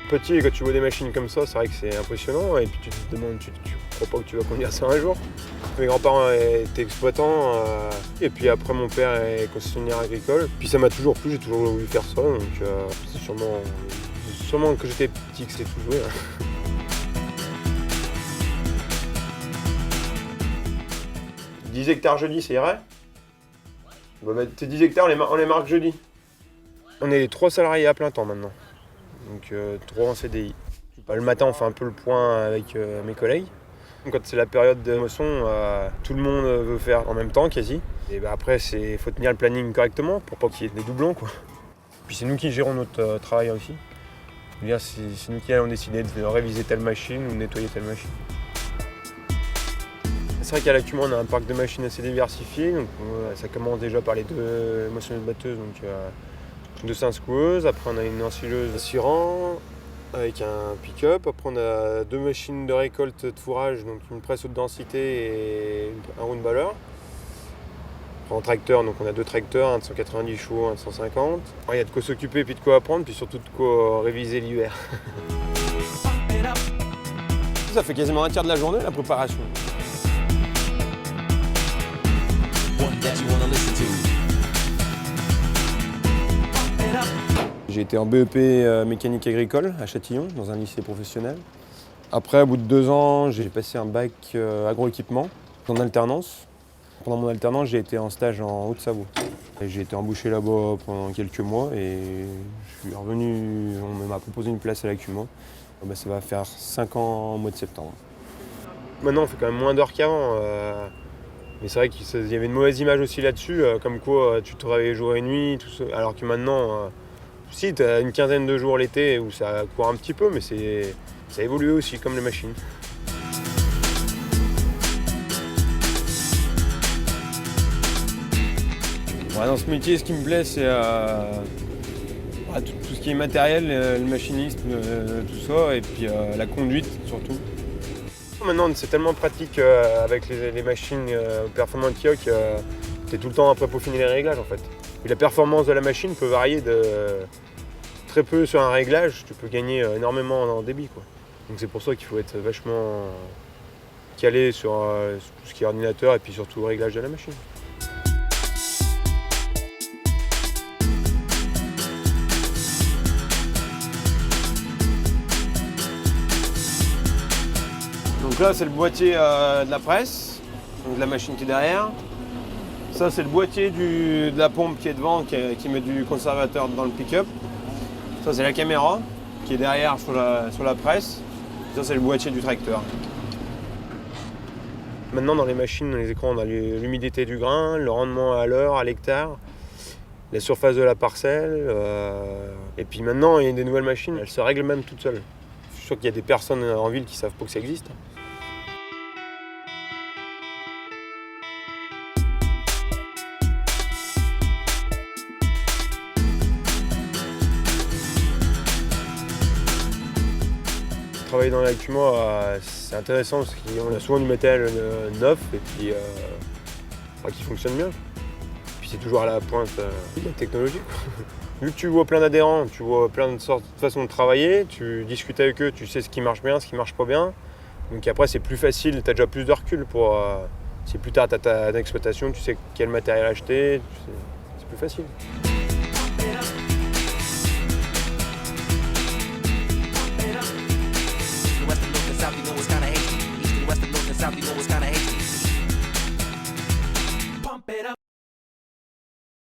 petit et quand tu vois des machines comme ça, c'est vrai que c'est impressionnant et puis tu te demandes, tu crois pas que tu vas conduire ça un jour. Mes grands-parents étaient exploitants et puis après mon père est concessionnaire agricole. Puis ça m'a toujours plu, j'ai toujours voulu faire ça, donc c'est sûrement que j'étais petit que c'est tout joué. 10 hectares jeudi, ça irait? On va mettre tes 10 hectares, on les marque jeudi. On est 3 salariés à plein temps maintenant, donc 3 en CDI. Le matin, on fait un peu le point avec mes collègues. Quand c'est la période de moisson, tout le monde veut faire en même temps quasi. Et après, il faut tenir le planning correctement pour pas qu'il y ait des doublons, quoi. Puis c'est nous qui gérons notre travail aussi. C'est nous qui allons décider de réviser telle machine ou de nettoyer telle machine. C'est vrai qu'à l'Acumo, on a un parc de machines assez diversifié. Donc, ça commence déjà par les 2 moissonneuses-batteuses, donc 2 secoueuses. Après, on a une ensileuse aspirant avec un pick-up. Après, on a 2 machines de récolte de fourrage, donc une presse haute densité et un round baller. Après, en tracteur, donc on a 2 tracteurs, un de 190 chevaux, un de 150. Il y a de quoi s'occuper, puis de quoi apprendre, puis surtout de quoi réviser l'hiver. Ça fait quasiment un tiers de la journée, la préparation. J'ai été en BEP mécanique agricole à Châtillon, dans un lycée professionnel. Après, au bout de 2 ans, j'ai passé un bac agroéquipement en alternance. Pendant mon alternance, j'ai été en stage en Haute-Savoie. J'ai été embauché là-bas pendant quelques mois et je suis revenu, on m'a proposé une place à l'Acumo. Ça va faire 5 ans au mois de septembre. Maintenant, on fait quand même moins d'heures qu'avant. Mais c'est vrai qu'il y avait une mauvaise image aussi là-dessus, comme quoi tu travaillais jour et nuit, tout ça. Alors que maintenant, si, tu as une quinzaine de jours l'été où ça court un petit peu, mais ça a évolué aussi, comme les machines. Dans ce métier, ce qui me plaît, c'est tout ce qui est matériel, le machinisme, tout ça, et puis la conduite surtout. Maintenant, c'est tellement pratique avec les machines performantes qu'il y a que tu es tout le temps après pour finir les réglages en fait. Et la performance de la machine peut varier de très peu sur un réglage, tu peux gagner énormément en débit, quoi. Donc c'est pour ça qu'il faut être vachement calé sur tout ce qui est ordinateur et puis surtout le réglage de la machine. Donc là, c'est le boîtier de la presse, donc de la machine qui est derrière. Ça, c'est le boîtier de la pompe qui est devant, qui met du conservateur dans le pick-up. Ça, c'est la caméra qui est derrière sur la presse. Ça, c'est le boîtier du tracteur. Maintenant, dans les machines, dans les écrans, on a l'humidité du grain, le rendement à l'heure, à l'hectare, la surface de la parcelle. Et puis maintenant, il y a des nouvelles machines, elles se règlent même toutes seules. Je suis sûr qu'il y a des personnes en ville qui ne savent pas que ça existe. Travailler dans l'Acumo, c'est intéressant parce qu'on a souvent du matériel neuf et puis qui fonctionne bien. Puis c'est toujours à la pointe de la technologie. Vu que tu vois plein d'adhérents, tu vois plein de sortes de façons de travailler, tu discutes avec eux, tu sais ce qui marche bien, ce qui marche pas bien. Donc après c'est plus facile, tu as déjà plus de recul pour si plus tard tu as ta exploitation, tu sais quel matériel acheter, c'est plus facile. South, you know it's kinda hasty. East and west and north and south, you know it's kinda hasty. Pump it up.